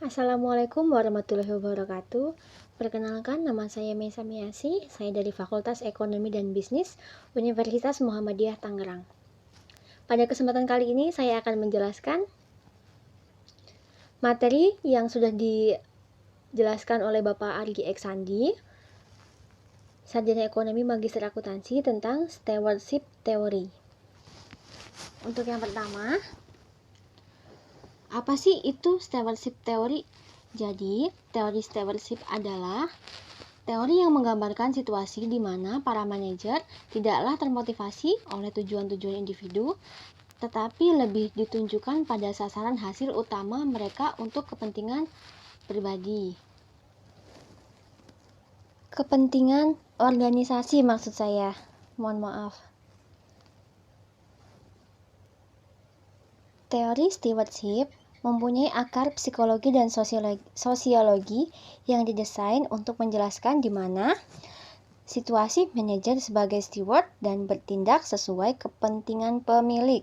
Assalamualaikum warahmatullahi wabarakatuh. Perkenalkan, nama saya Mesa Miasi. Saya dari Fakultas Ekonomi dan Bisnis Universitas Muhammadiyah Tangerang. Pada kesempatan kali ini saya akan menjelaskan materi yang sudah dijelaskan oleh Bapak Argi Eksandi, Sarjana Ekonomi Magister Akuntansi, tentang Stewardship Theory. Untuk yang pertama, apa sih itu stewardship theory? Jadi, teori stewardship adalah teori yang menggambarkan situasi di mana para manajer tidaklah termotivasi oleh tujuan-tujuan individu, tetapi lebih ditunjukkan pada sasaran hasil utama mereka untuk kepentingan pribadi. Kepentingan organisasi maksud saya. Mohon maaf. Teori stewardship mempunyai akar psikologi dan sosiologi yang didesain untuk menjelaskan di mana situasi manajer sebagai steward dan bertindak sesuai kepentingan pemilik.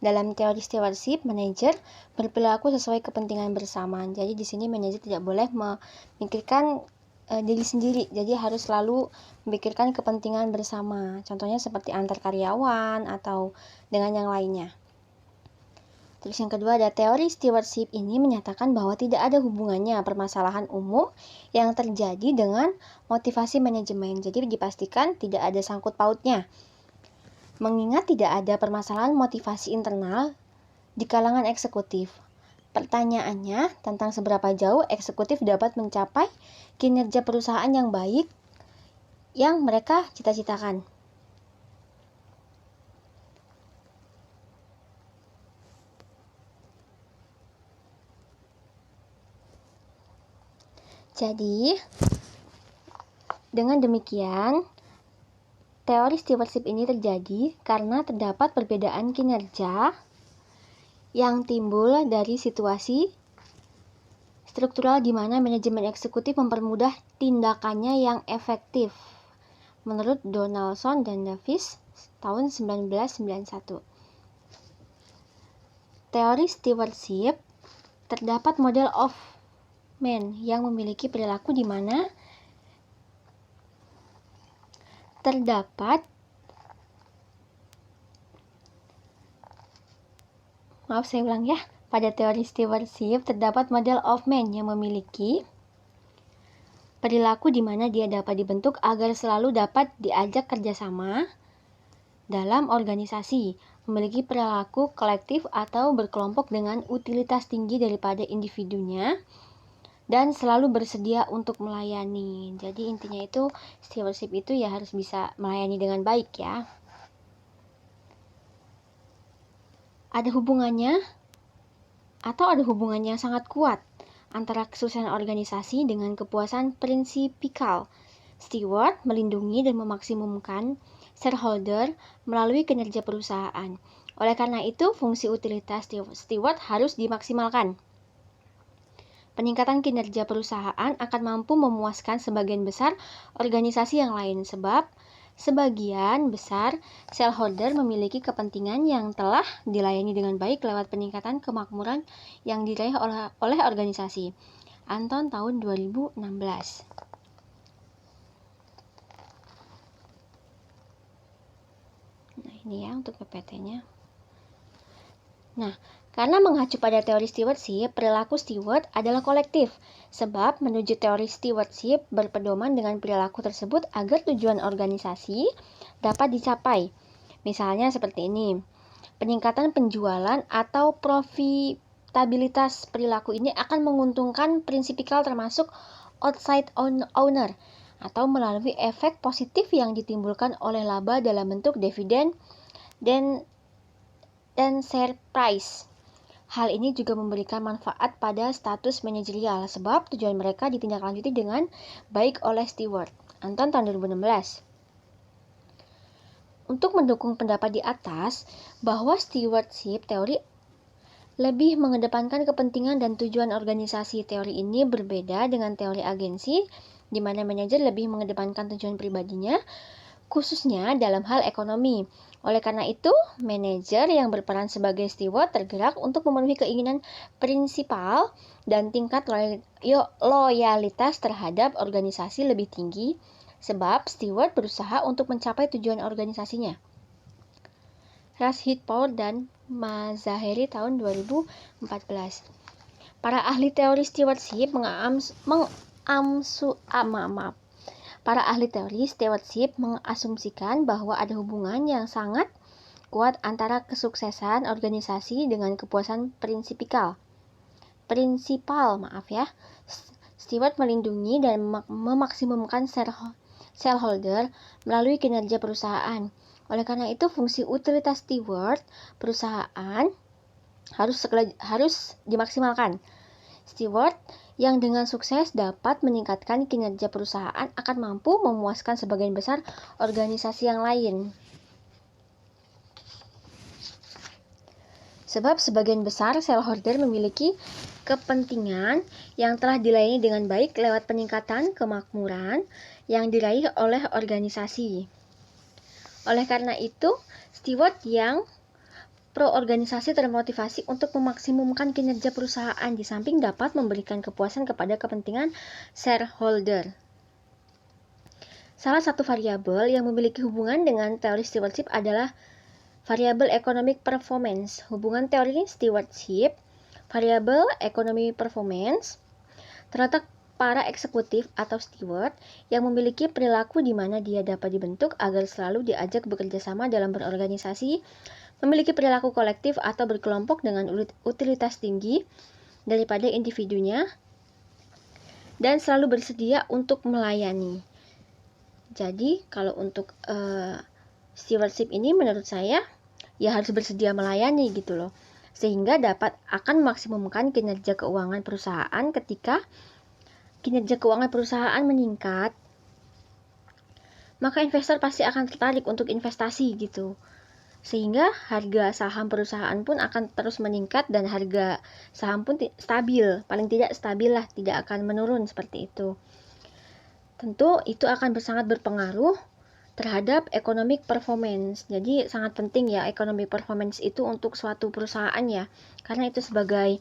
Dalam teori stewardship, manajer berperilaku sesuai kepentingan bersama. Jadi di sini manajer tidak boleh memikirkan diri sendiri. Jadi harus selalu memikirkan kepentingan bersama. Contohnya seperti antar karyawan atau dengan yang lainnya. Terus yang kedua ada teori stewardship ini menyatakan bahwa tidak ada hubungannya permasalahan umum yang terjadi dengan motivasi manajemen. Jadi dipastikan tidak ada sangkut pautnya. Mengingat tidak ada permasalahan motivasi internal di kalangan eksekutif. Pertanyaannya tentang seberapa jauh eksekutif dapat mencapai kinerja perusahaan yang baik yang mereka cita-citakan. Jadi, dengan demikian, teori stewardship ini terjadi karena terdapat perbedaan kinerja yang timbul dari situasi struktural di mana manajemen eksekutif mempermudah tindakannya yang efektif. Menurut Donaldson dan Davis tahun 1991. Teori stewardship terdapat model of man yang memiliki perilaku di mana terdapat pada teori stewardship terdapat model of man yang memiliki perilaku di mana dia dapat dibentuk agar selalu dapat diajak kerjasama dalam organisasi, memiliki perilaku kolektif atau berkelompok dengan utilitas tinggi daripada individunya, dan selalu bersedia untuk melayani. Jadi intinya itu stewardship itu ya harus bisa melayani dengan baik ya. Ada hubungannya sangat kuat antara kesuksesan organisasi dengan kepuasan prinsipikal. Steward melindungi dan memaksimumkan shareholder melalui kinerja perusahaan. Oleh karena itu, fungsi utilitas steward harus dimaksimalkan. Peningkatan kinerja perusahaan akan mampu memuaskan sebagian besar organisasi yang lain sebab sebagian besar shareholder memiliki kepentingan yang telah dilayani dengan baik lewat peningkatan kemakmuran yang diraih oleh organisasi. Anton tahun 2016. Nah, ini ya untuk PPT-nya. Nah, karena mengacu pada teori stewardship, perilaku steward adalah kolektif. Sebab menuju teori stewardship berpedoman dengan perilaku tersebut agar tujuan organisasi dapat dicapai. Misalnya seperti ini. Peningkatan penjualan atau profitabilitas perilaku ini akan menguntungkan prinsipikal termasuk outside owner atau melalui efek positif yang ditimbulkan oleh laba dalam bentuk dividen dan share price. Hal ini juga memberikan manfaat pada status manajerial sebab tujuan mereka ditindaklanjuti dengan baik oleh steward. Anton tahun 2016. Untuk mendukung pendapat di atas bahwa stewardship teori lebih mengedepankan kepentingan dan tujuan organisasi, teori ini berbeda dengan teori agensi di mana manajer lebih mengedepankan tujuan pribadinya. khususnya dalam hal ekonomi. Oleh karena itu, manajer yang berperan sebagai steward tergerak untuk memenuhi keinginan prinsipal dan tingkat loyalitas terhadap organisasi lebih tinggi, sebab steward berusaha untuk mencapai tujuan organisasinya. Rashid Paul dan Mazaheri tahun 2014. Para ahli teori stewardship Para ahli teori stewardship mengasumsikan bahwa ada hubungan yang sangat kuat antara kesuksesan organisasi dengan kepuasan prinsipal. Steward melindungi dan memaksimumkan shareholder melalui kinerja perusahaan. Oleh karena itu, fungsi utilitas steward perusahaan harus dimaksimalkan. Steward yang dengan sukses dapat meningkatkan kinerja perusahaan akan mampu memuaskan sebagian besar organisasi yang lain. Sebab sebagian besar shareholder memiliki kepentingan yang telah dilayani dengan baik lewat peningkatan kemakmuran yang diraih oleh organisasi. Oleh karena itu, steward yang pro-organisasi termotivasi untuk memaksimumkan kinerja perusahaan di samping dapat memberikan kepuasan kepada kepentingan shareholder. Salah satu variabel yang memiliki hubungan dengan teori stewardship adalah variabel economic performance. Hubungan teori stewardship, variabel economic performance, terletak para eksekutif atau steward yang memiliki perilaku di mana dia dapat dibentuk agar selalu diajak bekerja sama dalam berorganisasi, memiliki perilaku kolektif atau berkelompok dengan utilitas tinggi daripada individunya, dan selalu bersedia untuk melayani. Jadi, kalau untuk stewardship ini menurut saya, ya harus bersedia melayani gitu loh. Sehingga akan memaksimumkan kinerja keuangan perusahaan. Ketika kinerja keuangan perusahaan meningkat, maka investor pasti akan tertarik untuk investasi gitu. Sehingga harga saham perusahaan pun akan terus meningkat dan harga saham pun stabil, paling tidak stabil lah, tidak akan menurun seperti itu. Tentu itu akan sangat berpengaruh terhadap economic performance. Jadi sangat penting ya economic performance itu untuk suatu perusahaan ya, karena itu sebagai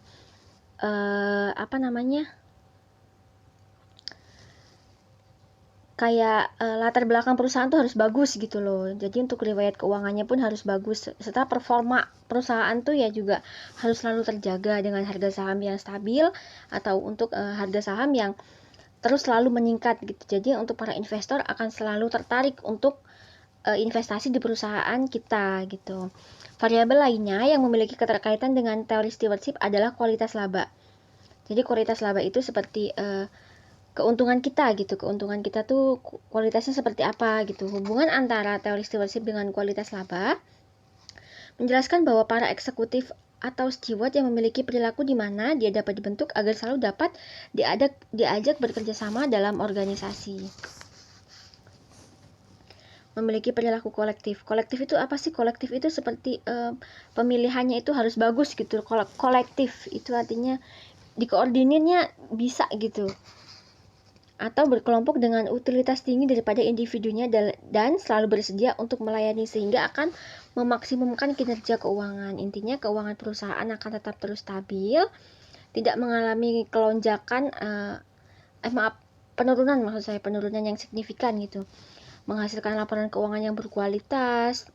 latar belakang perusahaan tuh harus bagus gitu loh. Jadi untuk riwayat keuangannya pun harus bagus. Serta performa perusahaan tuh ya juga harus selalu terjaga dengan harga saham yang stabil atau untuk harga saham yang terus selalu meningkat gitu. Jadi untuk para investor akan selalu tertarik untuk investasi di perusahaan kita gitu. Variabel lainnya yang memiliki keterkaitan dengan teori stewardship adalah kualitas laba. Jadi kualitas laba itu seperti keuntungan kita gitu. Keuntungan kita tuh kualitasnya seperti apa gitu. Hubungan antara teori stewardship dengan kualitas laba menjelaskan bahwa para eksekutif atau steward yang memiliki perilaku di mana dia dapat dibentuk agar selalu dapat diajak bekerja sama dalam organisasi. Memiliki perilaku kolektif. Kolektif itu apa sih? Kolektif itu seperti pemilihannya itu harus bagus gitu. Kolektif itu artinya dikoordinirnya bisa gitu. Atau berkelompok dengan utilitas tinggi daripada individunya dan selalu bersedia untuk melayani sehingga akan memaksimumkan kinerja keuangan. Intinya keuangan perusahaan akan tetap terus stabil, tidak mengalami kelonjakan, penurunan yang signifikan gitu. Menghasilkan laporan keuangan yang berkualitas,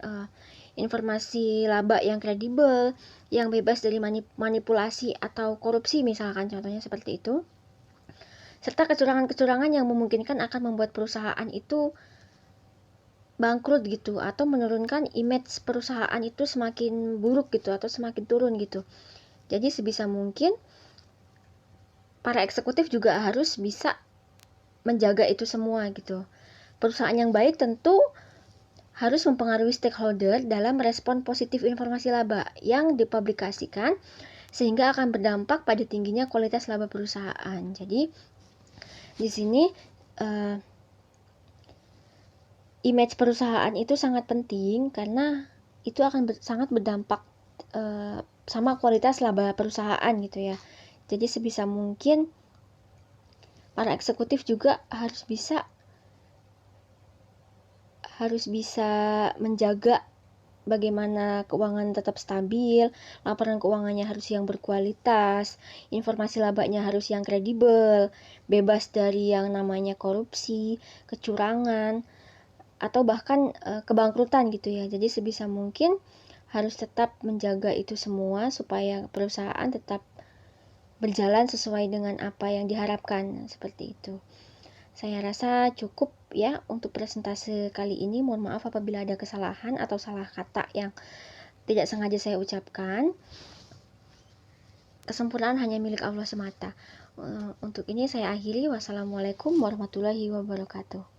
informasi laba yang kredibel, yang bebas dari manipulasi atau korupsi misalkan contohnya seperti itu. Serta kecurangan-kecurangan yang memungkinkan akan membuat perusahaan itu bangkrut gitu atau menurunkan image perusahaan itu semakin buruk gitu atau semakin turun gitu. Jadi sebisa mungkin para eksekutif juga harus bisa menjaga itu semua gitu. Perusahaan yang baik tentu harus mempengaruhi stakeholder dalam merespon positif informasi laba yang dipublikasikan sehingga akan berdampak pada tingginya kualitas laba perusahaan. Jadi di sini image perusahaan itu sangat penting karena itu akan sangat berdampak sama kualitas laba perusahaan gitu ya. Jadi sebisa mungkin para eksekutif juga harus bisa harus bisa menjaga bagaimana keuangan tetap stabil, laporan keuangannya harus yang berkualitas, informasi labanya harus yang kredibel, bebas dari yang namanya korupsi, kecurangan, atau bahkan kebangkrutan gitu ya. Jadi sebisa mungkin harus tetap menjaga itu semua supaya perusahaan tetap berjalan sesuai dengan apa yang diharapkan, seperti itu. Saya rasa cukup ya untuk presentase kali ini. Mohon maaf apabila ada kesalahan atau salah kata yang tidak sengaja saya ucapkan. Kesempurnaan hanya milik Allah semata. Untuk ini saya akhiri. Wassalamualaikum warahmatullahi wabarakatuh.